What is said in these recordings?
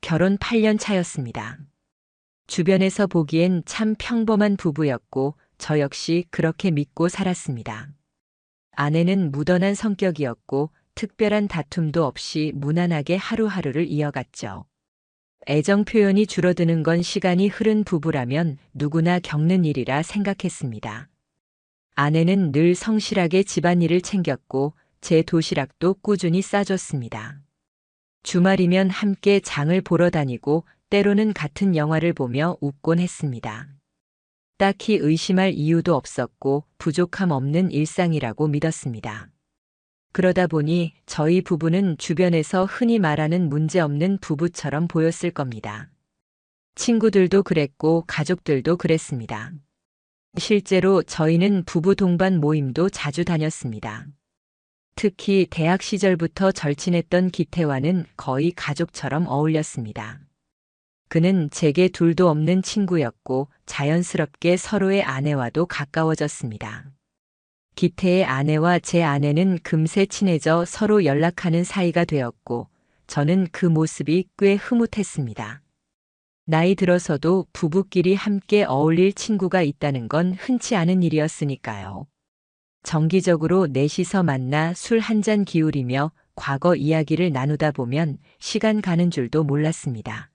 결혼 8년 차였습니다. 주변에서 보기엔 참 평범한 부부였고 저 역시 그렇게 믿고 살았습니다. 아내는 무던한 성격이었고 특별한 다툼도 없이 무난하게 하루하루를 이어갔죠. 애정 표현이 줄어드는 건 시간이 흐른 부부라면 누구나 겪는 일이라 생각했습니다. 아내는 늘 성실하게 집안일을 챙겼고 제 도시락도 꾸준히 싸줬습니다. 주말이면 함께 장을 보러 다니고 때로는 같은 영화를 보며 웃곤 했습니다. 딱히 의심할 이유도 없었고 부족함 없는 일상이라고 믿었습니다. 그러다 보니 저희 부부는 주변에서 흔히 말하는 문제없는 부부처럼 보였을 겁니다. 친구들도 그랬고 가족들도 그랬습니다. 실제로 저희는 부부 동반 모임도 자주 다녔습니다. 특히 대학 시절부터 절친했던 기태와는 거의 가족처럼 어울렸습니다. 그는 제게 둘도 없는 친구였고 자연스럽게 서로의 아내와도 가까워졌습니다. 기태의 아내와 제 아내는 금세 친해져 서로 연락하는 사이가 되었고 저는 그 모습이 꽤 흐뭇했습니다. 나이 들어서도 부부끼리 함께 어울릴 친구가 있다는 건 흔치 않은 일이었으니까요. 정기적으로 넷이서 만나 술 한 잔 기울이며 과거 이야기를 나누다 보면 시간 가는 줄도 몰랐습니다.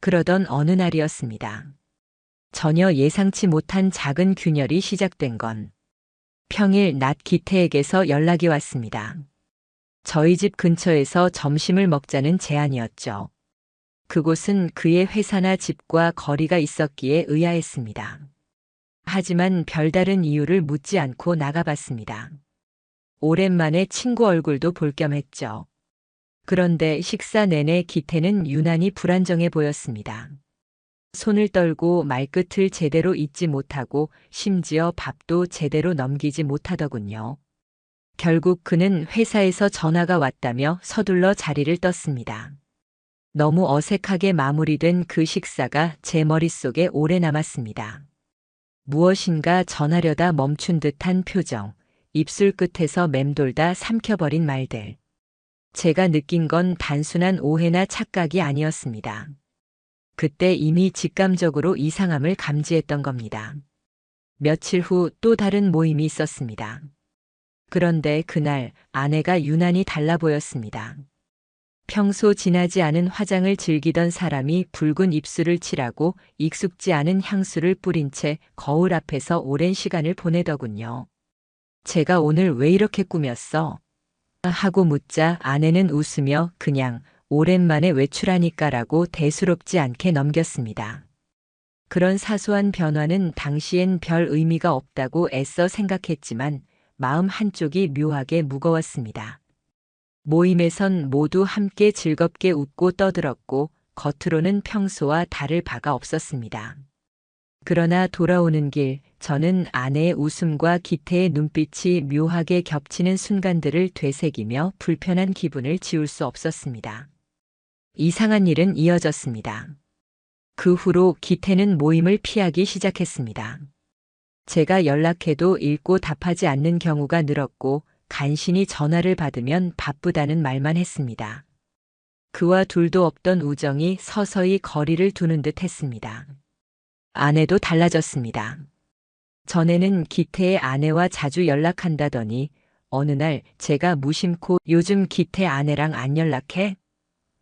그러던 어느 날이었습니다. 전혀 예상치 못한 작은 균열이 시작된 건 평일 낮 기태에게서 연락이 왔습니다. 저희 집 근처에서 점심을 먹자는 제안이었죠. 그곳은 그의 회사나 집과 거리가 있었기에 의아했습니다. 하지만 별다른 이유를 묻지 않고 나가봤습니다. 오랜만에 친구 얼굴도 볼 겸 했죠. 그런데 식사 내내 기태는 유난히 불안정해 보였습니다. 손을 떨고 말끝을 제대로 잇지 못하고 심지어 밥도 제대로 넘기지 못하더군요. 결국 그는 회사에서 전화가 왔다며 서둘러 자리를 떴습니다. 너무 어색하게 마무리된 그 식사가 제 머릿속에 오래 남았습니다. 무엇인가 전하려다 멈춘 듯한 표정, 입술 끝에서 맴돌다 삼켜버린 말들. 제가 느낀 건 단순한 오해나 착각이 아니었습니다. 그때 이미 직감적으로 이상함을 감지했던 겁니다. 며칠 후 또 다른 모임이 있었습니다. 그런데 그날 아내가 유난히 달라 보였습니다. 평소 진하지 않은 화장을 즐기던 사람이 붉은 입술을 칠하고 익숙지 않은 향수를 뿌린 채 거울 앞에서 오랜 시간을 보내더군요. 제가 오늘 왜 이렇게 꾸몄어? 하고 묻자 아내는 웃으며 그냥 오랜만에 외출하니까라고 대수롭지 않게 넘겼습니다. 그런 사소한 변화는 당시엔 별 의미가 없다고 애써 생각했지만 마음 한쪽이 묘하게 무거웠습니다. 모임에선 모두 함께 즐겁게 웃고 떠들었고 겉으로는 평소와 다를 바가 없었습니다. 그러나 돌아오는 길 저는 아내의 웃음과 기태의 눈빛이 묘하게 겹치는 순간들을 되새기며 불편한 기분을 지울 수 없었습니다. 이상한 일은 이어졌습니다. 그 후로 기태는 모임을 피하기 시작했습니다. 제가 연락해도 읽고 답하지 않는 경우가 늘었고 간신히 전화를 받으면 바쁘다는 말만 했습니다. 그와 둘도 없던 우정이 서서히 거리를 두는 듯 했습니다. 아내도 달라졌습니다. 전에는 기태의 아내와 자주 연락한다더니 어느 날 제가 무심코 요즘 기태 아내랑 안 연락해?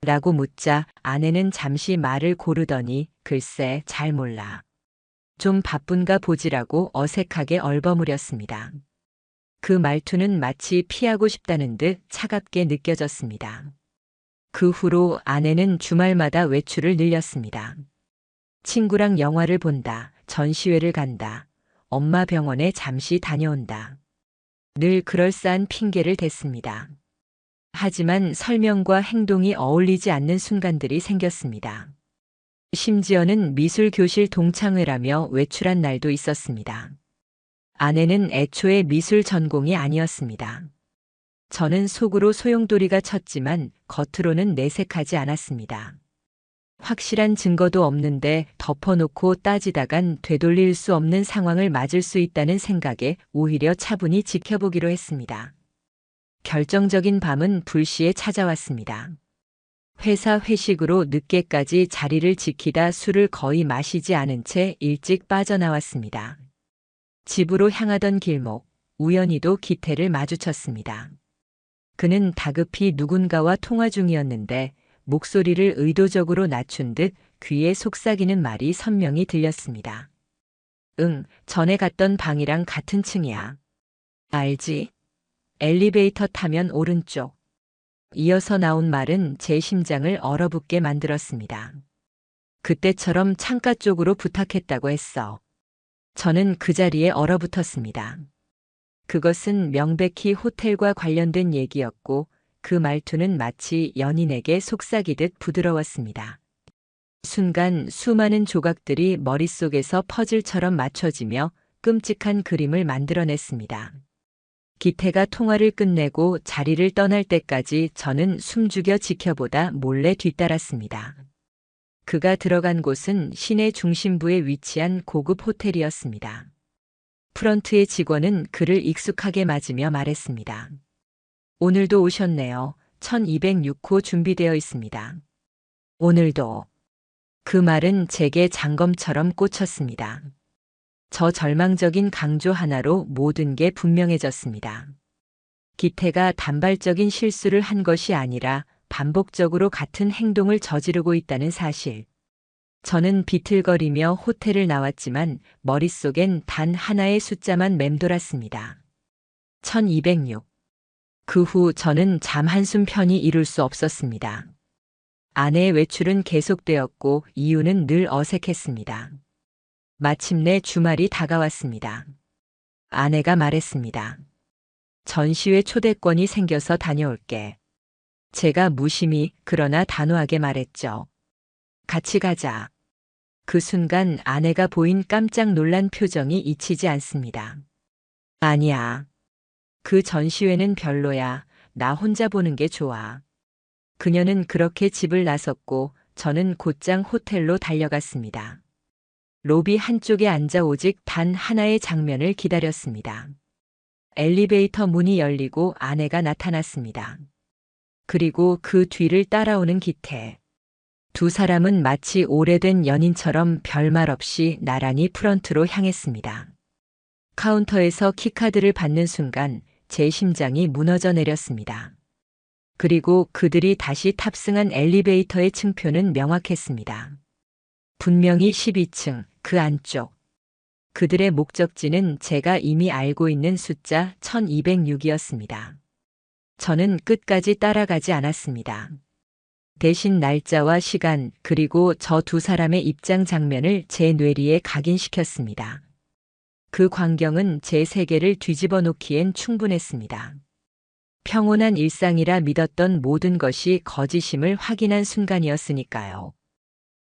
라고 묻자 아내는 잠시 말을 고르더니 글쎄 잘 몰라. 좀 바쁜가 보지라고 어색하게 얼버무렸습니다. 그 말투는 마치 피하고 싶다는 듯 차갑게 느껴졌습니다. 그 후로 아내는 주말마다 외출을 늘렸습니다. 친구랑 영화를 본다, 전시회를 간다, 엄마 병원에 잠시 다녀온다. 늘 그럴싸한 핑계를 댔습니다. 하지만 설명과 행동이 어울리지 않는 순간들이 생겼습니다. 심지어는 미술교실 동창회라며 외출한 날도 있었습니다. 아내는 애초에 미술 전공이 아니었습니다. 저는 속으로 소용돌이가 쳤지만 겉으로는 내색하지 않았습니다. 확실한 증거도 없는데 덮어놓고 따지다간 되돌릴 수 없는 상황을 맞을 수 있다는 생각에 오히려 차분히 지켜보기로 했습니다. 결정적인 밤은 불시에 찾아왔습니다. 회사 회식으로 늦게까지 자리를 지키다 술을 거의 마시지 않은 채 일찍 빠져나왔습니다. 집으로 향하던 길목, 우연히도 기태를 마주쳤습니다. 그는 다급히 누군가와 통화 중이었는데 목소리를 의도적으로 낮춘 듯 귀에 속삭이는 말이 선명히 들렸습니다. 응, 전에 갔던 방이랑 같은 층이야. 알지? 엘리베이터 타면 오른쪽. 이어서 나온 말은 제 심장을 얼어붙게 만들었습니다. 그때처럼 창가 쪽으로 부탁했다고 했어. 저는 그 자리에 얼어붙었습니다. 그것은 명백히 호텔과 관련된 얘기였고 그 말투는 마치 연인에게 속삭이듯 부드러웠습니다. 순간 수많은 조각들이 머릿속에서 퍼즐처럼 맞춰지며 끔찍한 그림을 만들어냈습니다. 기태가 통화를 끝내고 자리를 떠날 때까지 저는 숨죽여 지켜보다 몰래 뒤따랐습니다. 그가 들어간 곳은 시내 중심부에 위치한 고급 호텔이었습니다. 프런트의 직원은 그를 익숙하게 맞으며 말했습니다. 오늘도 오셨네요. 1206호 준비되어 있습니다. 오늘도. 그 말은 제게 장검처럼 꽂혔습니다. 저 절망적인 강조 하나로 모든 게 분명해졌습니다. 기태가 단발적인 실수를 한 것이 아니라 반복적으로 같은 행동을 저지르고 있다는 사실. 저는 비틀거리며 호텔을 나왔지만 머릿속엔 단 하나의 숫자만 맴돌았습니다. 1206. 그 후 저는 잠 한숨 편히 이룰 수 없었습니다. 아내의 외출은 계속되었고 이유는 늘 어색했습니다. 마침내 주말이 다가왔습니다. 아내가 말했습니다. 전시회 초대권이 생겨서 다녀올게. 제가 무심히 그러나 단호하게 말했죠. 같이 가자. 그 순간 아내가 보인 깜짝 놀란 표정이 잊히지 않습니다. 아니야. 그 전시회는 별로야. 나 혼자 보는 게 좋아. 그녀는 그렇게 집을 나섰고 저는 곧장 호텔로 달려갔습니다. 로비 한쪽에 앉아 오직 단 하나의 장면을 기다렸습니다. 엘리베이터 문이 열리고 아내가 나타났습니다. 그리고 그 뒤를 따라오는 기태. 두 사람은 마치 오래된 연인처럼 별말 없이 나란히 프런트로 향했습니다. 카운터에서 키카드를 받는 순간 제 심장이 무너져 내렸습니다. 그리고 그들이 다시 탑승한 엘리베이터의 층표는 명확했습니다. 분명히 12층, 그 안쪽. 그들의 목적지는 제가 이미 알고 있는 숫자 1206이었습니다. 저는 끝까지 따라가지 않았습니다. 대신 날짜와 시간 그리고 저 두 사람의 입장 장면을 제 뇌리에 각인시켰습니다. 그 광경은 제 세계를 뒤집어 놓기엔 충분했습니다. 평온한 일상이라 믿었던 모든 것이 거짓임을 확인한 순간이었으니까요.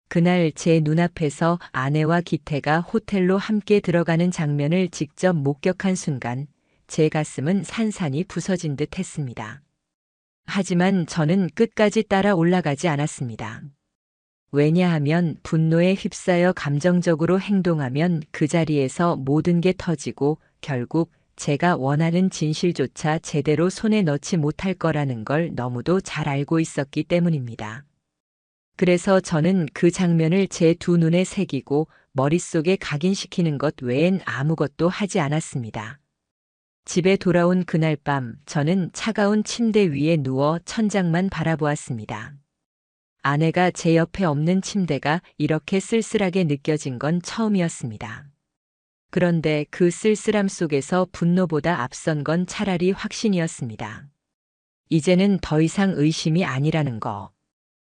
그날 제 눈앞에서 아내와 기태가 호텔로 함께 들어가는 장면을 직접 목격한 순간 제 가슴은 산산이 부서진 듯 했습니다. 하지만 저는 끝까지 따라 올라가지 않았습니다. 왜냐하면 분노에 휩싸여 감정적으로 행동하면 그 자리에서 모든 게 터지고 결국 제가 원하는 진실조차 제대로 손에 넣지 못할 거라는 걸 너무도 잘 알고 있었기 때문입니다. 그래서 저는 그 장면을 제 두 눈에 새기고 머릿속에 각인시키는 것 외엔 아무것도 하지 않았습니다. 집에 돌아온 그날 밤 저는 차가운 침대 위에 누워 천장만 바라보았습니다. 아내가 제 옆에 없는 침대가 이렇게 쓸쓸하게 느껴진 건 처음이었습니다. 그런데 그 쓸쓸함 속에서 분노보다 앞선 건 차라리 확신이었습니다. 이제는 더 이상 의심이 아니라는 거.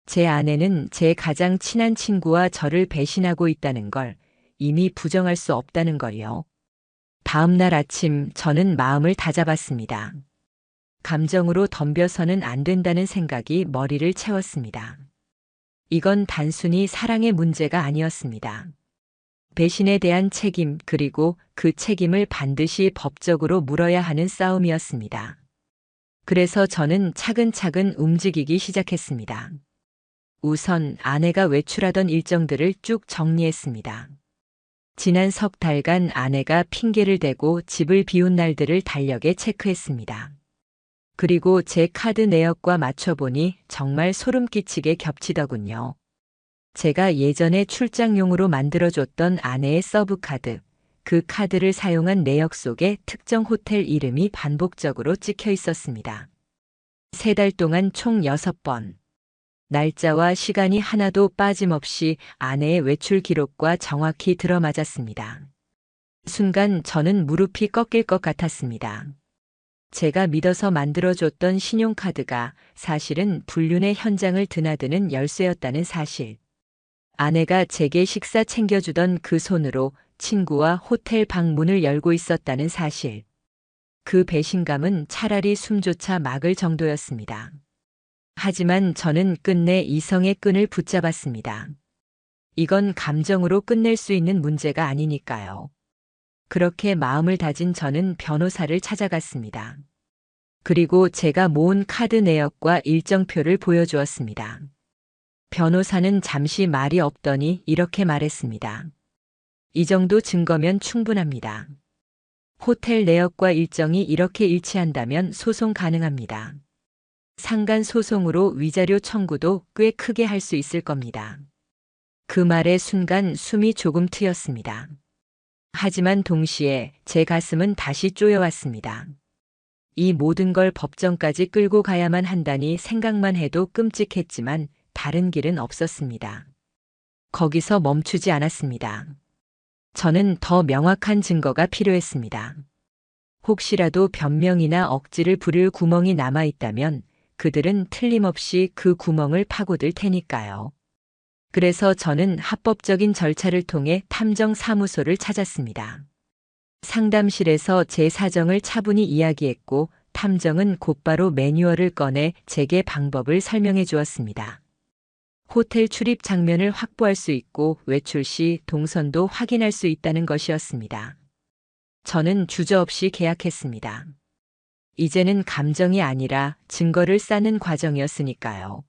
제 아내는 제 가장 친한 친구와 저를 배신하고 있다는 걸 이미 부정할 수 없다는 걸요. 다음 날 아침 저는 마음을 다잡았습니다. 감정으로 덤벼서는 안 된다는 생각이 머리를 채웠습니다. 이건 단순히 사랑의 문제가 아니었습니다. 배신에 대한 책임 그리고 그 책임을 반드시 법적으로 물어야 하는 싸움이었습니다. 그래서 저는 차근차근 움직이기 시작했습니다. 우선 아내가 외출하던 일정들을 쭉 정리했습니다. 지난 석 달간 아내가 핑계를 대고 집을 비운 날들을 달력에 체크했습니다. 그리고 제 카드 내역과 맞춰보니 정말 소름 끼치게 겹치더군요. 제가 예전에 출장용으로 만들어줬던 아내의 서브카드, 그 카드를 사용한 내역 속에 특정 호텔 이름이 반복적으로 찍혀 있었습니다. 3달 동안 총 6번. 날짜와 시간이 하나도 빠짐없이 아내의 외출 기록과 정확히 들어맞았습니다. 순간 저는 무릎이 꺾일 것 같았습니다. 제가 믿어서 만들어줬던 신용카드가 사실은 불륜의 현장을 드나드는 열쇠였다는 사실. 아내가 제게 식사 챙겨주던 그 손으로 친구와 호텔 방문을 열고 있었다는 사실. 그 배신감은 차라리 숨조차 막을 정도였습니다. 하지만 저는 끝내 이성의 끈을 붙잡았습니다. 이건 감정으로 끝낼 수 있는 문제가 아니니까요. 그렇게 마음을 다진 저는 변호사를 찾아갔습니다. 그리고 제가 모은 카드 내역과 일정표를 보여주었습니다. 변호사는 잠시 말이 없더니 이렇게 말했습니다. 이 정도 증거면 충분합니다. 호텔 내역과 일정이 이렇게 일치한다면 소송 가능합니다. 상간 소송으로 위자료 청구도 꽤 크게 할 수 있을 겁니다. 그 말에 순간 숨이 조금 트였습니다. 하지만 동시에 제 가슴은 다시 쪼여왔습니다. 이 모든 걸 법정까지 끌고 가야만 한다니 생각만 해도 끔찍했지만 다른 길은 없었습니다. 거기서 멈추지 않았습니다. 저는 더 명확한 증거가 필요했습니다. 혹시라도 변명이나 억지를 부릴 구멍이 남아있다면 그들은 틀림없이 그 구멍을 파고들 테니까요. 그래서 저는 합법적인 절차를 통해 탐정사무소를 찾았습니다. 상담실에서 제 사정을 차분히 이야기했고 탐정은 곧바로 매뉴얼을 꺼내 제게 방법을 설명해 주었습니다. 호텔 출입 장면을 확보할 수 있고 외출 시 동선도 확인할 수 있다는 것이었습니다. 저는 주저없이 계약했습니다. 이제는 감정이 아니라 증거를 쌓는 과정이었으니까요.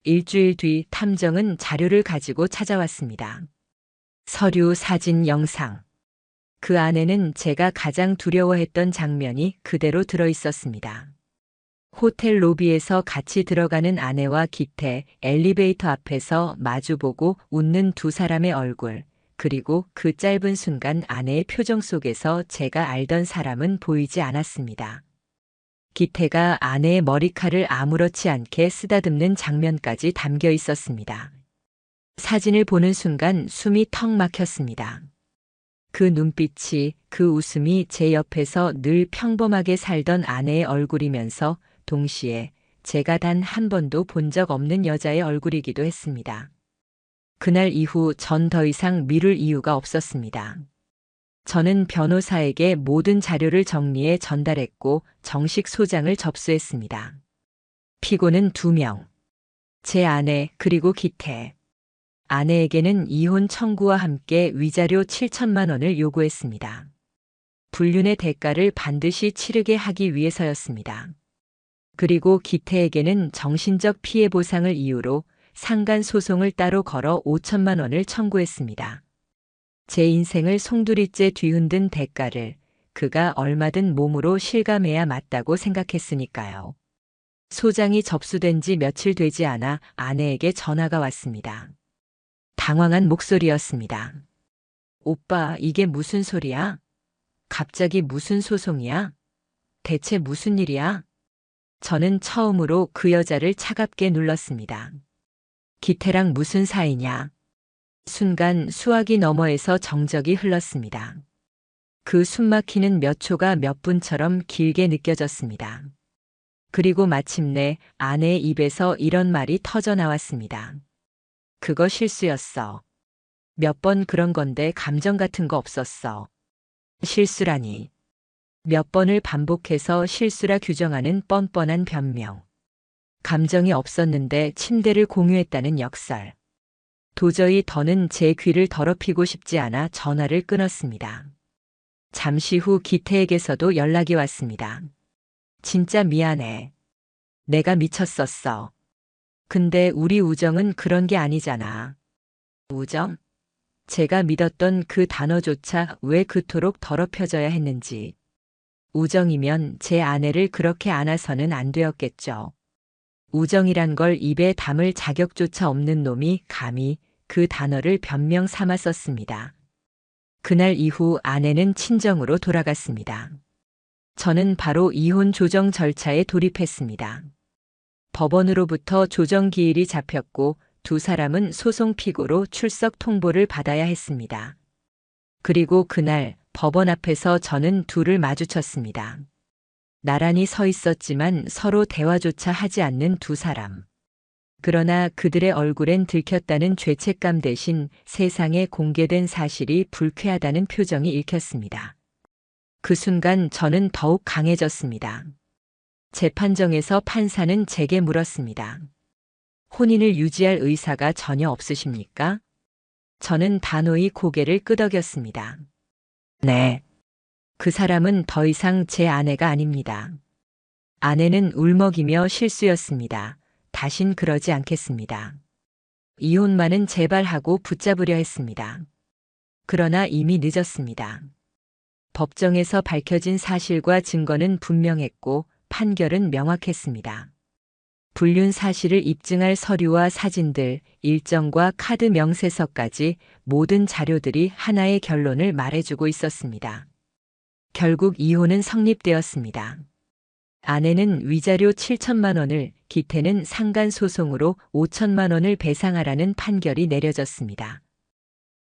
일주일 뒤 탐정은 자료를 가지고 찾아왔습니다. 서류, 사진, 영상. 그 안에는 제가 가장 두려워했던 장면이 그대로 들어 있었습니다. 호텔 로비에서 같이 들어가는 아내와 기태, 엘리베이터 앞에서 마주보고 웃는 두 사람의 얼굴, 그리고 그 짧은 순간 아내의 표정 속에서 제가 알던 사람은 보이지 않았습니다. 기태가 아내의 머리칼을 아무렇지 않게 쓰다듬는 장면까지 담겨 있었습니다. 사진을 보는 순간 숨이 턱 막혔습니다. 그 눈빛이, 그 웃음이 제 옆에서 늘 평범하게 살던 아내의 얼굴이면서 동시에 제가 단 한 번도 본 적 없는 여자의 얼굴이기도 했습니다. 그날 이후 전 더 이상 미룰 이유가 없었습니다. 저는 변호사에게 모든 자료를 정리해 전달했고 정식 소장을 접수했습니다. 피고는 2명. 제 아내 그리고 기태. 아내에게는 이혼 청구와 함께 위자료 7천만 원을 요구했습니다. 불륜의 대가를 반드시 치르게 하기 위해서였습니다. 그리고 기태에게는 정신적 피해 보상을 이유로 상간 소송을 따로 걸어 5천만 원을 청구했습니다. 제 인생을 송두리째 뒤흔든 대가를 그가 얼마든 몸으로 실감해야 맞다고 생각했으니까요. 소장이 접수된 지 며칠 되지 않아 아내에게 전화가 왔습니다. 당황한 목소리였습니다. 오빠, 이게 무슨 소리야? 갑자기 무슨 소송이야? 대체 무슨 일이야? 저는 처음으로 그 여자를 차갑게 눌렀습니다. 기태랑 무슨 사이냐? 순간 수화기 너머에서 정적이 흘렀습니다. 그 숨막히는 몇 초가 몇 분처럼 길게 느껴졌습니다. 그리고 마침내 아내의 입에서 이런 말이 터져 나왔습니다. 그거 실수였어. 몇 번 그런 건데 감정 같은 거 없었어. 실수라니. 몇 번을 반복해서 실수라 규정하는 뻔뻔한 변명. 감정이 없었는데 침대를 공유했다는 역설. 도저히 더는 제 귀를 더럽히고 싶지 않아 전화를 끊었습니다. 잠시 후 기태에게서도 연락이 왔습니다. 진짜 미안해. 내가 미쳤었어. 근데 우리 우정은 그런 게 아니잖아. 우정? 제가 믿었던 그 단어조차 왜 그토록 더럽혀져야 했는지. 우정이면 제 아내를 그렇게 안아서는 안 되었겠죠. 우정이란 걸 입에 담을 자격조차 없는 놈이 감히 그 단어를 변명 삼아 썼습니다. 그날 이후 아내는 친정으로 돌아갔습니다. 저는 바로 이혼 조정 절차에 돌입했습니다. 법원으로부터 조정 기일이 잡혔고 두 사람은 소송 피고로 출석 통보를 받아야 했습니다. 그리고 그날 법원 앞에서 저는 둘을 마주쳤습니다. 나란히 서 있었지만 서로 대화조차 하지 않는 두 사람. 그러나 그들의 얼굴엔 들켰다는 죄책감 대신 세상에 공개된 사실이 불쾌하다는 표정이 읽혔습니다. 그 순간 저는 더욱 강해졌습니다. 재판정에서 판사는 제게 물었습니다. 혼인을 유지할 의사가 전혀 없으십니까? 저는 단호히 고개를 끄덕였습니다. 네. 그 사람은 더 이상 제 아내가 아닙니다. 아내는 울먹이며 실수였습니다. 다신 그러지 않겠습니다. 이혼만은 제발 하고 붙잡으려 했습니다. 그러나 이미 늦었습니다. 법정에서 밝혀진 사실과 증거는 분명했고 판결은 명확했습니다. 불륜 사실을 입증할 서류와 사진들, 일정과 카드 명세서까지 모든 자료들이 하나의 결론을 말해주고 있었습니다. 결국 이혼은 성립되었습니다. 아내는 위자료 7천만 원을, 기태는 상간소송으로 5천만 원을 배상하라는 판결이 내려졌습니다.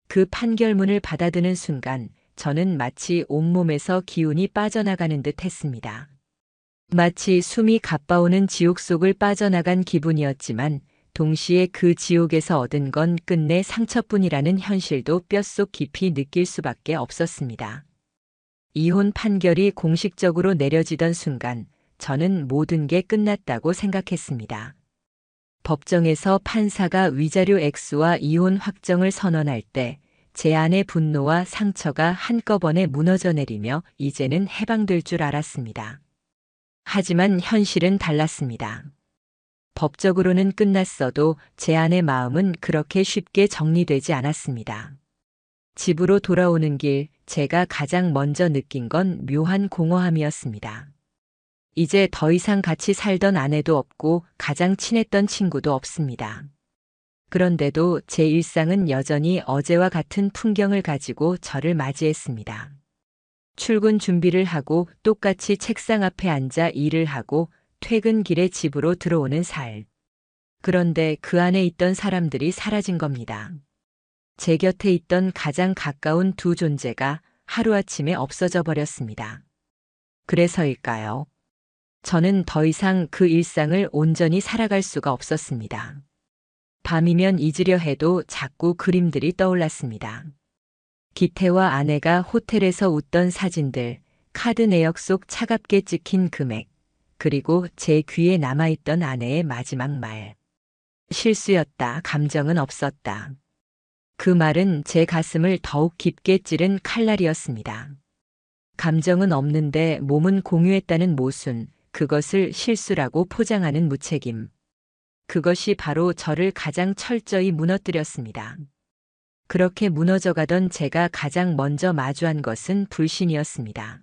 그 판결문을 받아드는 순간 저는 마치 온몸에서 기운이 빠져나가는 듯 했습니다. 마치 숨이 가빠오는 지옥 속을 빠져나간 기분이었지만 동시에 그 지옥에서 얻은 건 끝내 상처뿐이라는 현실도 뼛속 깊이 느낄 수밖에 없었습니다. 이혼 판결이 공식적으로 내려지던 순간 저는 모든 게 끝났다고 생각했습니다. 법정에서 판사가 위자료 액수와 이혼 확정을 선언할 때 제 안의 분노와 상처가 한꺼번에 무너져 내리며 이제는 해방될 줄 알았습니다. 하지만 현실은 달랐습니다. 법적으로는 끝났어도 제 안의 마음은 그렇게 쉽게 정리되지 않았습니다. 집으로 돌아오는 길 제가 가장 먼저 느낀 건 묘한 공허함이었습니다. 이제 더 이상 같이 살던 아내도 없고 가장 친했던 친구도 없습니다. 그런데도 제 일상은 여전히 어제와 같은 풍경을 가지고 저를 맞이했습니다. 출근 준비를 하고 똑같이 책상 앞에 앉아 일을 하고 퇴근길에 집으로 들어오는 살. 그런데 그 안에 있던 사람들이 사라진 겁니다. 제 곁에 있던 가장 가까운 두 존재가 하루아침에 없어져 버렸습니다. 그래서일까요? 저는 더 이상 그 일상을 온전히 살아갈 수가 없었습니다. 밤이면 잊으려 해도 자꾸 그림들이 떠올랐습니다. 기태와 아내가 호텔에서 웃던 사진들, 카드 내역 속 차갑게 찍힌 금액, 그리고 제 귀에 남아있던 아내의 마지막 말. 실수였다, 감정은 없었다. 그 말은 제 가슴을 더욱 깊게 찌른 칼날이었습니다. 감정은 없는데 몸은 공유했다는 모순, 그것을 실수라고 포장하는 무책임. 그것이 바로 저를 가장 철저히 무너뜨렸습니다. 그렇게 무너져가던 제가 가장 먼저 마주한 것은 불신이었습니다.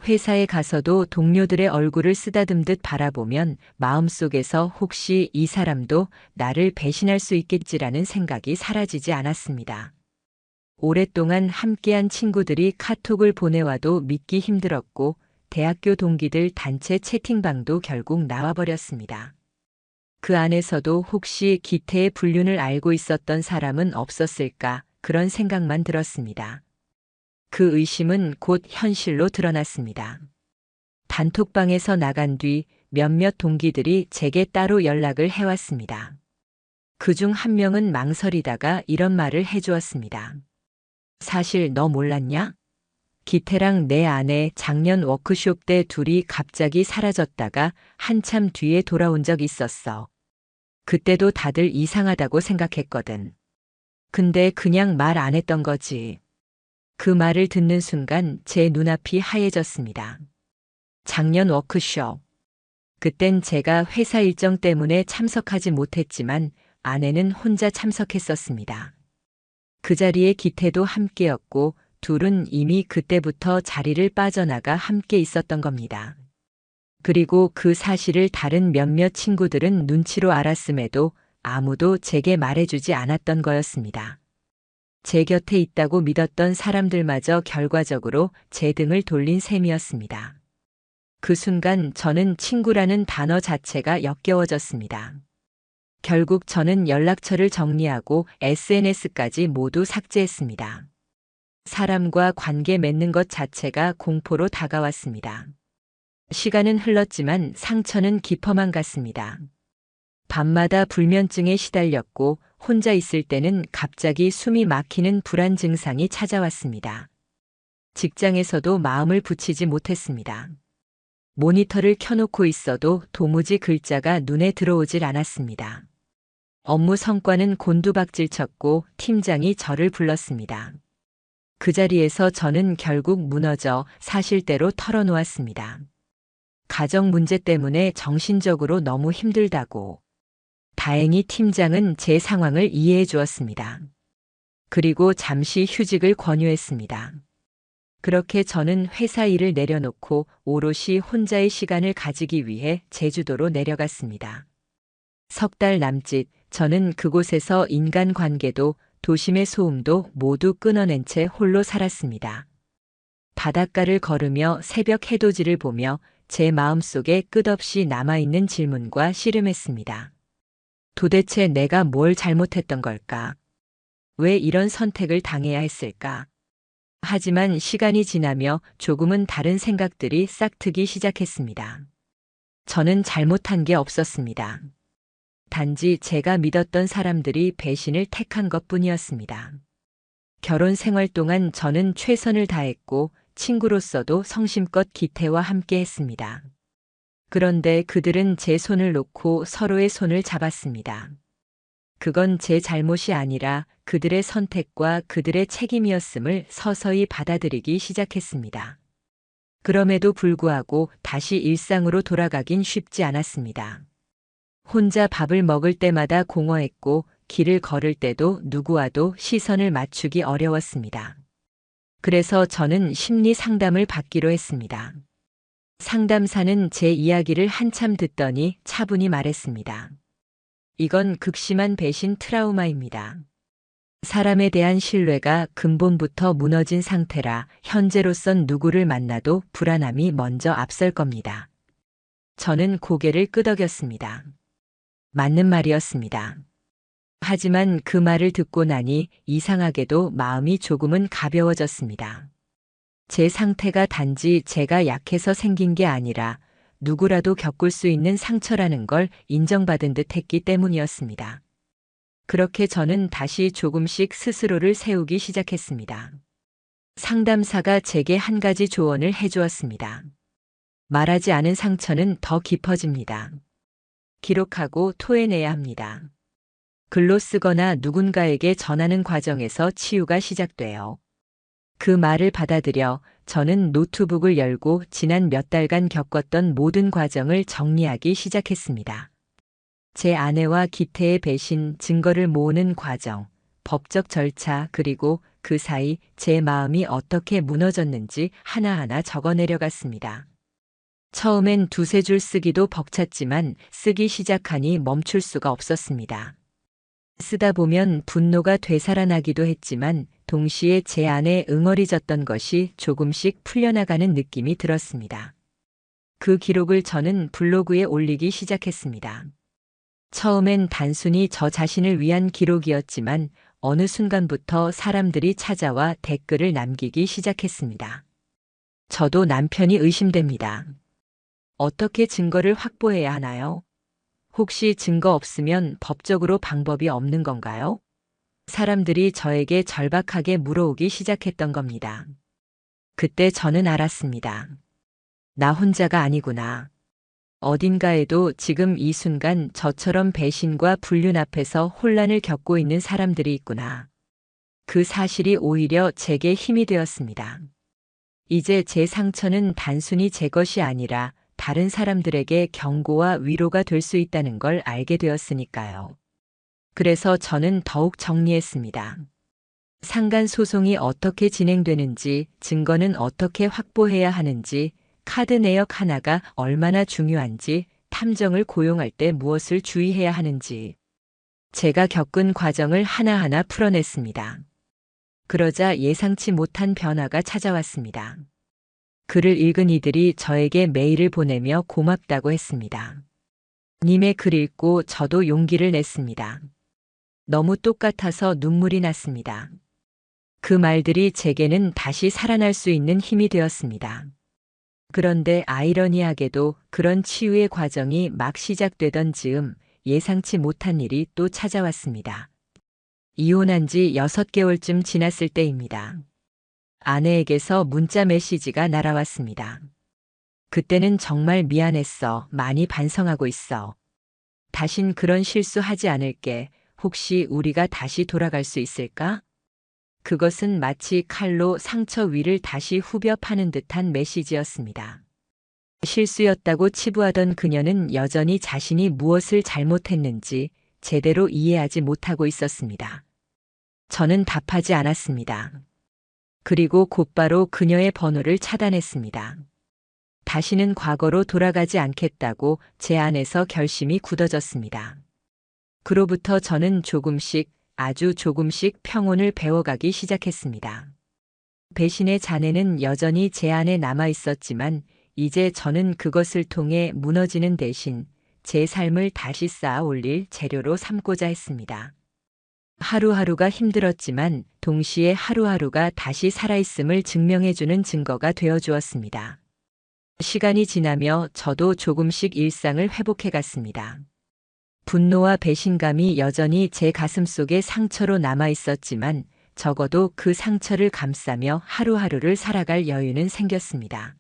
회사에 가서도 동료들의 얼굴을 쓰다듬듯 바라보면 마음속에서 혹시 이 사람도 나를 배신할 수 있겠지라는 생각이 사라지지 않았습니다. 오랫동안 함께한 친구들이 카톡을 보내와도 믿기 힘들었고 대학교 동기들 단체 채팅방도 결국 나와버렸습니다. 그 안에서도 혹시 기태의 불륜을 알고 있었던 사람은 없었을까 그런 생각만 들었습니다. 그 의심은 곧 현실로 드러났습니다. 단톡방에서 나간 뒤 몇몇 동기들이 제게 따로 연락을 해왔습니다. 그중 한 명은 망설이다가 이런 말을 해주었습니다. 사실 너 몰랐냐? 기태랑 내 아내 작년 워크숍 때 둘이 갑자기 사라졌다가 한참 뒤에 돌아온 적 있었어. 그때도 다들 이상하다고 생각했거든. 근데 그냥 말 안 했던 거지. 그 말을 듣는 순간 제 눈앞이 하얘졌습니다. 작년 워크숍. 그땐 제가 회사 일정 때문에 참석하지 못했지만 아내는 혼자 참석했었습니다. 그 자리에 기태도 함께였고 둘은 이미 그때부터 자리를 빠져나가 함께 있었던 겁니다. 그리고 그 사실을 다른 몇몇 친구들은 눈치로 알았음에도 아무도 제게 말해주지 않았던 거였습니다. 제 곁에 있다고 믿었던 사람들마저 결과적으로 제 등을 돌린 셈이었습니다. 그 순간 저는 친구라는 단어 자체가 역겨워졌습니다. 결국 저는 연락처를 정리하고 SNS까지 모두 삭제했습니다. 사람과 관계 맺는 것 자체가 공포로 다가왔습니다. 시간은 흘렀지만 상처는 깊어만 갔습니다. 밤마다 불면증에 시달렸고 혼자 있을 때는 갑자기 숨이 막히는 불안 증상이 찾아왔습니다. 직장에서도 마음을 붙이지 못했습니다. 모니터를 켜놓고 있어도 도무지 글자가 눈에 들어오질 않았습니다. 업무 성과는 곤두박질 쳤고 팀장이 저를 불렀습니다. 그 자리에서 저는 결국 무너져 사실대로 털어놓았습니다. 가정 문제 때문에 정신적으로 너무 힘들다고. 다행히 팀장은 제 상황을 이해해 주었습니다. 그리고 잠시 휴직을 권유했습니다. 그렇게 저는 회사 일을 내려놓고 오롯이 혼자의 시간을 가지기 위해 제주도로 내려갔습니다. 석 달 남짓 저는 그곳에서 인간관계도 도심의 소음도 모두 끊어낸 채 홀로 살았습니다. 바닷가를 걸으며 새벽 해돋이를 보며 제 마음속에 끝없이 남아있는 질문과 씨름했습니다. 도대체 내가 뭘 잘못했던 걸까? 왜 이런 선택을 당해야 했을까? 하지만 시간이 지나며 조금은 다른 생각들이 싹트기 시작했습니다. 저는 잘못한 게 없었습니다. 단지 제가 믿었던 사람들이 배신을 택한 것뿐이었습니다. 결혼 생활 동안 저는 최선을 다했고 친구로서도 성심껏 기태와 함께 했습니다. 그런데 그들은 제 손을 놓고 서로의 손을 잡았습니다. 그건 제 잘못이 아니라 그들의 선택과 그들의 책임이었음을 서서히 받아들이기 시작했습니다. 그럼에도 불구하고 다시 일상으로 돌아가긴 쉽지 않았습니다. 혼자 밥을 먹을 때마다 공허했고 길을 걸을 때도 누구와도 시선을 맞추기 어려웠습니다. 그래서 저는 심리 상담을 받기로 했습니다. 상담사는 제 이야기를 한참 듣더니 차분히 말했습니다. 이건 극심한 배신 트라우마입니다. 사람에 대한 신뢰가 근본부터 무너진 상태라 현재로선 누구를 만나도 불안함이 먼저 앞설 겁니다. 저는 고개를 끄덕였습니다. 맞는 말이었습니다. 하지만 그 말을 듣고 나니 이상하게도 마음이 조금은 가벼워졌습니다. 제 상태가 단지 제가 약해서 생긴 게 아니라 누구라도 겪을 수 있는 상처라는 걸 인정받은 듯 했기 때문이었습니다. 그렇게 저는 다시 조금씩 스스로를 세우기 시작했습니다. 상담사가 제게 한 가지 조언을 해주었습니다. 말하지 않은 상처는 더 깊어집니다. 기록하고 토해내야 합니다. 글로 쓰거나 누군가에게 전하는 과정에서 치유가 시작돼요. 그 말을 받아들여 저는 노트북을 열고 지난 몇 달간 겪었던 모든 과정을 정리하기 시작했습니다. 제 아내와 기태의 배신, 증거를 모으는 과정, 법적 절차, 그리고 그 사이 제 마음이 어떻게 무너졌는지 하나하나 적어 내려갔습니다. 처음엔 두세 줄 쓰기도 벅찼지만 쓰기 시작하니 멈출 수가 없었습니다. 쓰다 보면 분노가 되살아나기도 했지만 동시에 제 안에 응어리졌던 것이 조금씩 풀려나가는 느낌이 들었습니다. 그 기록을 저는 블로그에 올리기 시작했습니다. 처음엔 단순히 저 자신을 위한 기록이었지만 어느 순간부터 사람들이 찾아와 댓글을 남기기 시작했습니다. 저도 남편이 의심됩니다. 어떻게 증거를 확보해야 하나요? 혹시 증거 없으면 법적으로 방법이 없는 건가요? 사람들이 저에게 절박하게 물어오기 시작했던 겁니다. 그때 저는 알았습니다. 나 혼자가 아니구나. 어딘가에도 지금 이 순간 저처럼 배신과 불륜 앞에서 혼란을 겪고 있는 사람들이 있구나. 그 사실이 오히려 제게 힘이 되었습니다. 이제 제 상처는 단순히 제 것이 아니라 다른 사람들에게 경고와 위로가 될 수 있다는 걸 알게 되었으니까요. 그래서 저는 더욱 정리했습니다. 상간 소송이 어떻게 진행되는지, 증거는 어떻게 확보해야 하는지, 카드 내역 하나가 얼마나 중요한지, 탐정을 고용할 때 무엇을 주의해야 하는지. 제가 겪은 과정을 하나하나 풀어냈습니다. 그러자 예상치 못한 변화가 찾아왔습니다. 글을 읽은 이들이 저에게 메일을 보내며 고맙다고 했습니다. 님의 글 읽고 저도 용기를 냈습니다. 너무 똑같아서 눈물이 났습니다. 그 말들이 제게는 다시 살아날 수 있는 힘이 되었습니다. 그런데 아이러니하게도 그런 치유의 과정이 막 시작되던 즈음 예상치 못한 일이 또 찾아왔습니다. 이혼한 지 6개월쯤 지났을 때입니다. 아내에게서 문자 메시지가 날아왔습니다. 그때는 정말 미안했어. 많이 반성하고 있어. 다신 그런 실수하지 않을게. 혹시 우리가 다시 돌아갈 수 있을까? 그것은 마치 칼로 상처 위를 다시 후벼 파는 듯한 메시지였습니다. 실수였다고 치부하던 그녀는 여전히 자신이 무엇을 잘못했는지 제대로 이해하지 못하고 있었습니다. 저는 답하지 않았습니다. 그리고 곧바로 그녀의 번호를 차단했습니다. 다시는 과거로 돌아가지 않겠다고 제 안에서 결심이 굳어졌습니다. 그로부터 저는 조금씩, 아주 조금씩 평온을 배워가기 시작했습니다. 배신의 잔해는 여전히 제 안에 남아 있었지만 이제 저는 그것을 통해 무너지는 대신 제 삶을 다시 쌓아 올릴 재료로 삼고자 했습니다. 하루하루가 힘들었지만 동시에 하루하루가 다시 살아있음을 증명해주는 증거가 되어 주었습니다. 시간이 지나며 저도 조금씩 일상을 회복해 갔습니다. 분노와 배신감이 여전히 제 가슴 속에 상처로 남아 있었지만 적어도 그 상처를 감싸며 하루하루를 살아갈 여유는 생겼습니다.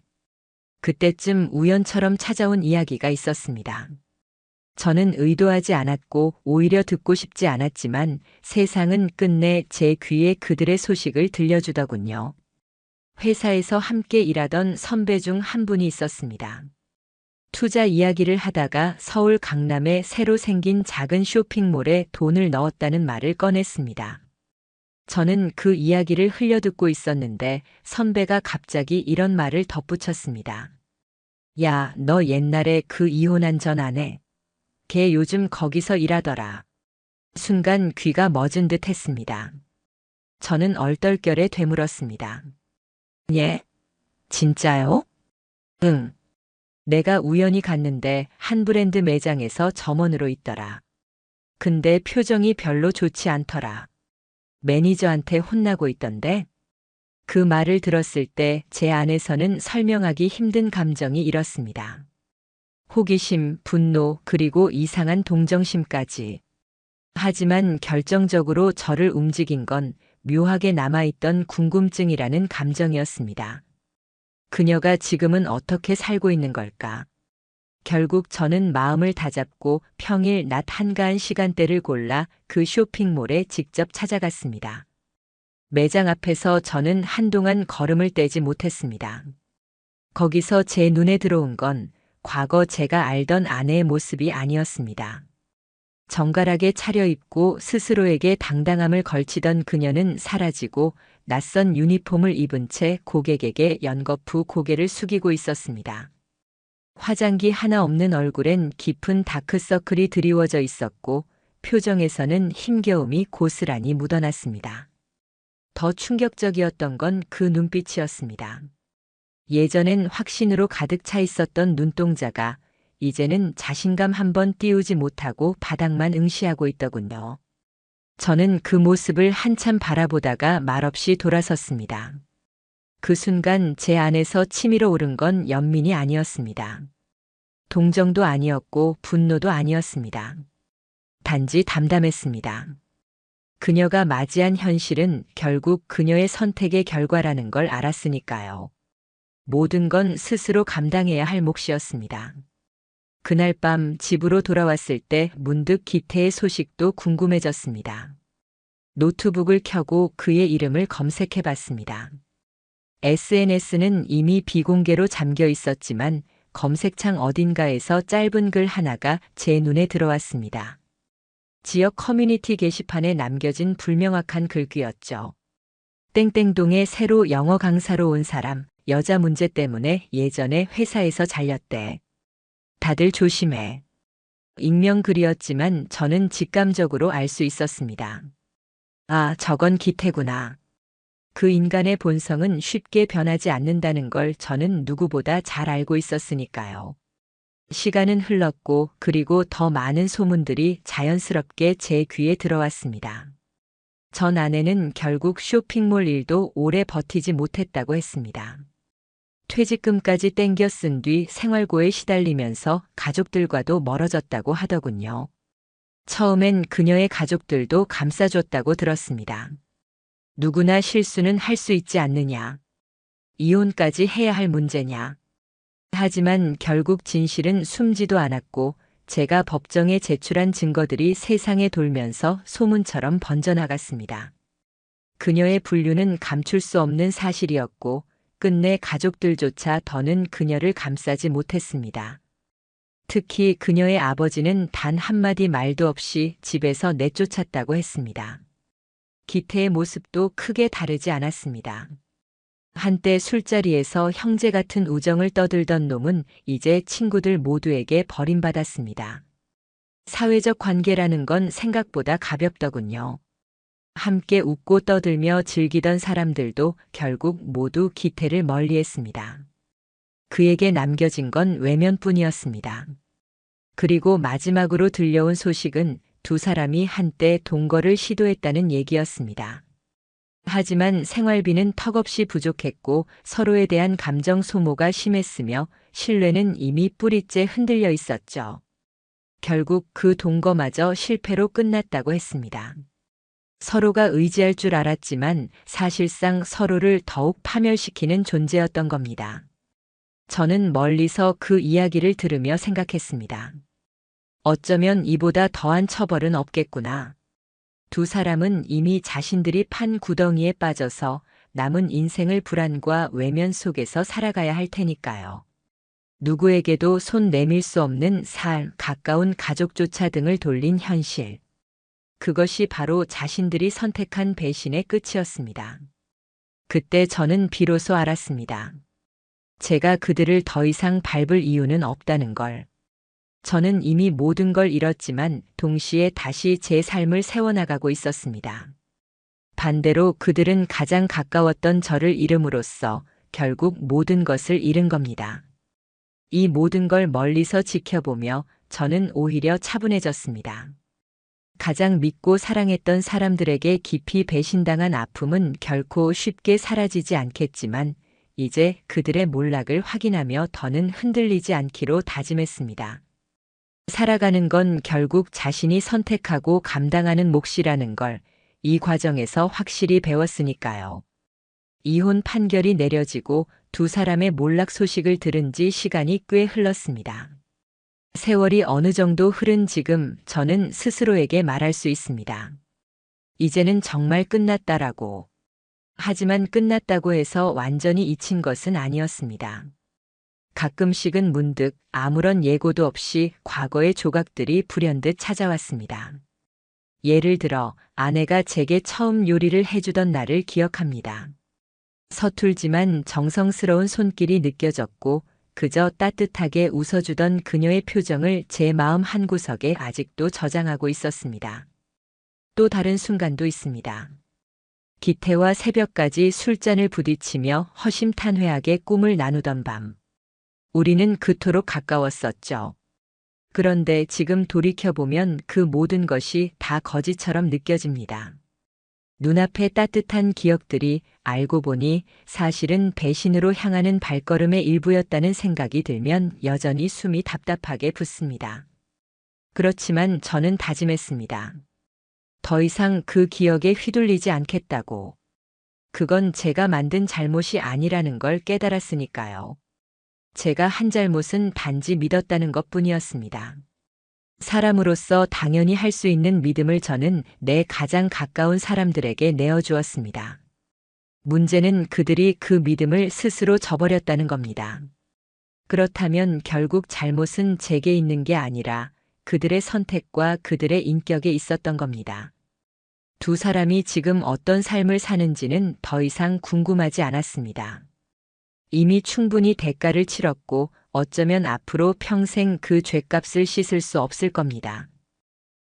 그때쯤 우연처럼 찾아온 이야기가 있었습니다. 저는 의도하지 않았고 오히려 듣고 싶지 않았지만 세상은 끝내 제 귀에 그들의 소식을 들려주더군요. 회사에서 함께 일하던 선배 중 한 분이 있었습니다. 투자 이야기를 하다가 서울 강남에 새로 생긴 작은 쇼핑몰에 돈을 넣었다는 말을 꺼냈습니다. 저는 그 이야기를 흘려듣고 있었는데 선배가 갑자기 이런 말을 덧붙였습니다. 야, 너 옛날에 그 이혼한 전 아내. 걔 요즘 거기서 일하더라. 순간 귀가 멎은 듯 했습니다. 저는 얼떨결에 되물었습니다. 예? 진짜요? 응. 내가 우연히 갔는데 한 브랜드 매장에서 점원으로 있더라. 근데 표정이 별로 좋지 않더라. 매니저한테 혼나고 있던데? 그 말을 들었을 때 제 안에서는 설명하기 힘든 감정이 일었습니다. 호기심, 분노, 그리고 이상한 동정심까지. 하지만 결정적으로 저를 움직인 건 묘하게 남아있던 궁금증이라는 감정이었습니다. 그녀가 지금은 어떻게 살고 있는 걸까? 결국 저는 마음을 다잡고 평일 낮 한가한 시간대를 골라 그 쇼핑몰에 직접 찾아갔습니다. 매장 앞에서 저는 한동안 걸음을 떼지 못했습니다. 거기서 제 눈에 들어온 건 과거 제가 알던 아내의 모습이 아니었습니다. 정갈하게 차려입고 스스로에게 당당함을 걸치던 그녀는 사라지고 낯선 유니폼을 입은 채 고객에게 연거푸 고개를 숙이고 있었습니다. 화장기 하나 없는 얼굴엔 깊은 다크서클이 드리워져 있었고 표정에서는 힘겨움이 고스란히 묻어났습니다. 더 충격적이었던 건 그 눈빛이었습니다. 예전엔 확신으로 가득 차 있었던 눈동자가 이제는 자신감 한번 띄우지 못하고 바닥만 응시하고 있더군요. 저는 그 모습을 한참 바라보다가 말없이 돌아섰습니다. 그 순간 제 안에서 치밀어 오른 건 연민이 아니었습니다. 동정도 아니었고 분노도 아니었습니다. 단지 담담했습니다. 그녀가 맞이한 현실은 결국 그녀의 선택의 결과라는 걸 알았으니까요. 모든 건 스스로 감당해야 할 몫이었습니다. 그날 밤 집으로 돌아왔을 때 문득 기태의 소식도 궁금해졌습니다. 노트북을 켜고 그의 이름을 검색해 봤습니다. SNS는 이미 비공개로 잠겨 있었지만 검색창 어딘가에서 짧은 글 하나가 제 눈에 들어왔습니다. 지역 커뮤니티 게시판에 남겨진 불명확한 글귀였죠. 땡땡동에 새로 영어 강사로 온 사람, 여자 문제 때문에 예전에 회사에서 잘렸대. 다들 조심해. 익명글이었지만 저는 직감적으로 알 수 있었습니다. 아, 저건 기태구나. 그 인간의 본성은 쉽게 변하지 않는다는 걸 저는 누구보다 잘 알고 있었으니까요. 시간은 흘렀고 그리고 더 많은 소문들이 자연스럽게 제 귀에 들어왔습니다. 전 아내는 결국 쇼핑몰 일도 오래 버티지 못했다고 했습니다. 퇴직금까지 땡겨 쓴 뒤 생활고에 시달리면서 가족들과도 멀어졌다고 하더군요. 처음엔 그녀의 가족들도 감싸줬다고 들었습니다. 누구나 실수는 할 수 있지 않느냐. 이혼까지 해야 할 문제냐. 하지만 결국 진실은 숨지도 않았고 제가 법정에 제출한 증거들이 세상에 돌면서 소문처럼 번져나갔습니다. 그녀의 분류는 감출 수 없는 사실이었고 끝내 가족들조차 더는 그녀를 감싸지 못했습니다. 특히 그녀의 아버지는 단 한마디 말도 없이 집에서 내쫓았다고 했습니다. 기태의 모습도 크게 다르지 않았습니다. 한때 술자리에서 형제 같은 우정을 떠들던 놈은 이제 친구들 모두에게 버림받았습니다. 사회적 관계라는 건 생각보다 가볍더군요. 함께 웃고 떠들며 즐기던 사람들도 결국 모두 기태를 멀리했습니다. 그에게 남겨진 건 외면뿐이었습니다. 그리고 마지막으로 들려온 소식은 두 사람이 한때 동거를 시도했다는 얘기였습니다. 하지만 생활비는 턱없이 부족했고 서로에 대한 감정 소모가 심했으며 신뢰는 이미 뿌리째 흔들려 있었죠. 결국 그 동거마저 실패로 끝났다고 했습니다. 서로가 의지할 줄 알았지만 사실상 서로를 더욱 파멸시키는 존재였던 겁니다. 저는 멀리서 그 이야기를 들으며 생각했습니다. 어쩌면 이보다 더한 처벌은 없겠구나. 두 사람은 이미 자신들이 판 구덩이에 빠져서 남은 인생을 불안과 외면 속에서 살아가야 할 테니까요. 누구에게도 손 내밀 수 없는 삶, 가까운 가족조차 등을 돌린 현실. 그것이 바로 자신들이 선택한 배신의 끝이었습니다. 그때 저는 비로소 알았습니다. 제가 그들을 더 이상 밟을 이유는 없다는 걸. 저는 이미 모든 걸 잃었지만 동시에 다시 제 삶을 세워나가고 있었습니다. 반대로 그들은 가장 가까웠던 저를 잃음으로써 결국 모든 것을 잃은 겁니다. 이 모든 걸 멀리서 지켜보며 저는 오히려 차분해졌습니다. 가장 믿고 사랑했던 사람들에게 깊이 배신당한 아픔은 결코 쉽게 사라지지 않겠지만 이제 그들의 몰락을 확인하며 더는 흔들리지 않기로 다짐했습니다. 살아가는 건 결국 자신이 선택하고 감당하는 몫이라는 걸 이 과정에서 확실히 배웠으니까요. 이혼 판결이 내려지고 두 사람의 몰락 소식을 들은 지 시간이 꽤 흘렀습니다. 세월이 어느 정도 흐른 지금 저는 스스로에게 말할 수 있습니다. 이제는 정말 끝났다라고. 하지만 끝났다고 해서 완전히 잊힌 것은 아니었습니다. 가끔씩은 문득 아무런 예고도 없이 과거의 조각들이 불현듯 찾아왔습니다. 예를 들어 아내가 제게 처음 요리를 해주던 날을 기억합니다. 서툴지만 정성스러운 손길이 느껴졌고 그저 따뜻하게 웃어주던 그녀의 표정을 제 마음 한구석에 아직도 저장하고 있었습니다. 또 다른 순간도 있습니다. 기태와 새벽까지 술잔을 부딪히며 허심탄회하게 꿈을 나누던 밤. 우리는 그토록 가까웠었죠. 그런데 지금 돌이켜보면 그 모든 것이 다 거짓처럼 느껴집니다. 눈앞에 따뜻한 기억들이 알고 보니 사실은 배신으로 향하는 발걸음의 일부였다는 생각이 들면 여전히 숨이 답답하게 붙습니다. 그렇지만 저는 다짐했습니다. 더 이상 그 기억에 휘둘리지 않겠다고. 그건 제가 만든 잘못이 아니라는 걸 깨달았으니까요. 제가 한 잘못은 단지 믿었다는 것뿐이었습니다. 사람으로서 당연히 할 수 있는 믿음을 저는 내 가장 가까운 사람들에게 내어주었습니다. 문제는 그들이 그 믿음을 스스로 저버렸다는 겁니다. 그렇다면 결국 잘못은 제게 있는 게 아니라 그들의 선택과 그들의 인격에 있었던 겁니다. 두 사람이 지금 어떤 삶을 사는지는 더 이상 궁금하지 않았습니다. 이미 충분히 대가를 치렀고 어쩌면 앞으로 평생 그 죗값을 씻을 수 없을 겁니다.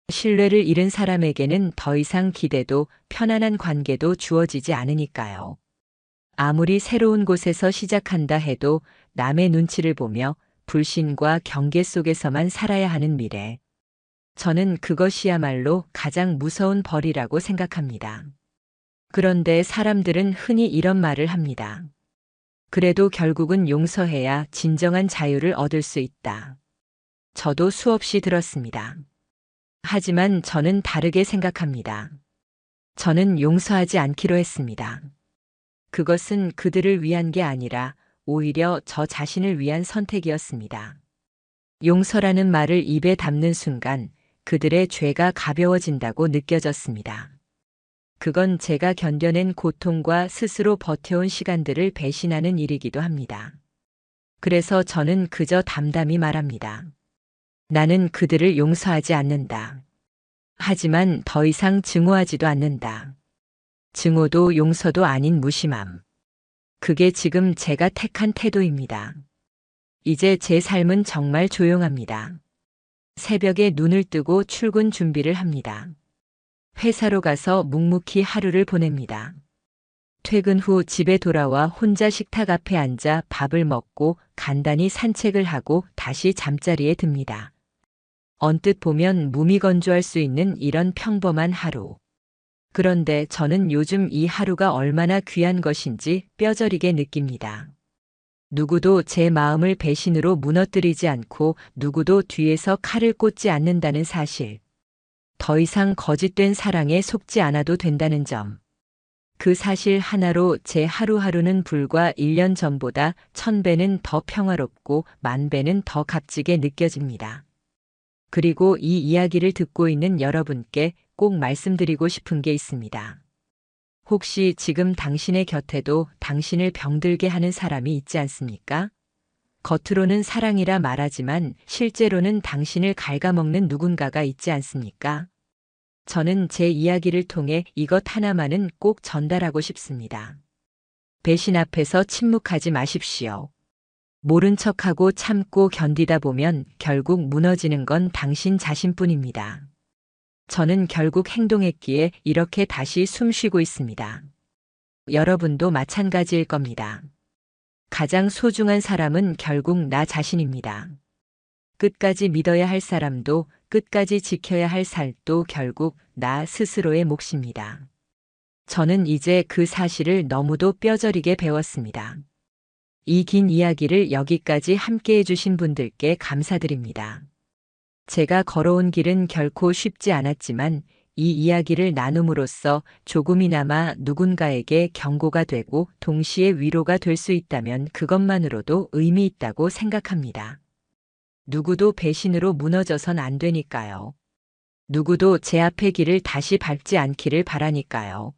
신뢰를 잃은 사람에게는 더 이상 기대도 편안한 관계도 주어지지 않으니까요. 아무리 새로운 곳에서 시작한다 해도 남의 눈치를 보며 불신과 경계 속에서만 살아야 하는 미래. 저는 그것이야말로 가장 무서운 벌이라고 생각합니다. 그런데 사람들은 흔히 이런 말을 합니다. 그래도 결국은 용서해야 진정한 자유를 얻을 수 있다. 저도 수없이 들었습니다. 하지만 저는 다르게 생각합니다. 저는 용서하지 않기로 했습니다. 그것은 그들을 위한 게 아니라 오히려 저 자신을 위한 선택이었습니다. 용서라는 말을 입에 담는 순간 그들의 죄가 가벼워진다고 느껴졌습니다. 그건 제가 견뎌낸 고통과 스스로 버텨온 시간들을 배신하는 일이기도 합니다. 그래서 저는 그저 담담히 말합니다. 나는 그들을 용서하지 않는다. 하지만 더 이상 증오하지도 않는다. 증오도 용서도 아닌 무심함. 그게 지금 제가 택한 태도입니다. 이제 제 삶은 정말 조용합니다. 새벽에 눈을 뜨고 출근 준비를 합니다. 회사로 가서 묵묵히 하루를 보냅니다. 퇴근 후 집에 돌아와 혼자 식탁 앞에 앉아 밥을 먹고 간단히 산책을 하고 다시 잠자리에 듭니다. 언뜻 보면 무미건조할 수 있는 이런 평범한 하루. 그런데 저는 요즘 이 하루가 얼마나 귀한 것인지 뼈저리게 느낍니다. 누구도 제 마음을 배신으로 무너뜨리지 않고 누구도 뒤에서 칼을 꽂지 않는다는 사실. 더 이상 거짓된 사랑에 속지 않아도 된다는 점. 그 사실 하나로 제 하루하루는 불과 1년 전보다 1000배는 더 평화롭고 10,000배는 더 값지게 느껴집니다. 그리고 이 이야기를 듣고 있는 여러분께 꼭 말씀드리고 싶은 게 있습니다. 혹시 지금 당신의 곁에도 당신을 병들게 하는 사람이 있지 않습니까? 겉으로는 사랑이라 말하지만 실제로는 당신을 갉아먹는 누군가가 있지 않습니까? 저는 제 이야기를 통해 이것 하나만은 꼭 전달하고 싶습니다. 배신 앞에서 침묵하지 마십시오. 모른 척하고 참고 견디다 보면 결국 무너지는 건 당신 자신뿐입니다. 저는 결국 행동했기에 이렇게 다시 숨 쉬고 있습니다. 여러분도 마찬가지일 겁니다. 가장 소중한 사람은 결국 나 자신입니다. 끝까지 믿어야 할 사람도 끝까지 지켜야 할 살도 결국 나 스스로의 몫입니다. 저는 이제 그 사실을 너무도 뼈저리게 배웠습니다. 이 긴 이야기를 여기까지 함께 해주신 분들께 감사드립니다. 제가 걸어온 길은 결코 쉽지 않았지만 이 이야기를 나눔으로써 조금이나마 누군가에게 경고가 되고 동시에 위로가 될 수 있다면 그것만으로도 의미 있다고 생각합니다. 누구도 배신으로 무너져선 안 되니까요. 누구도 제 앞의 길을 다시 밟지 않기를 바라니까요.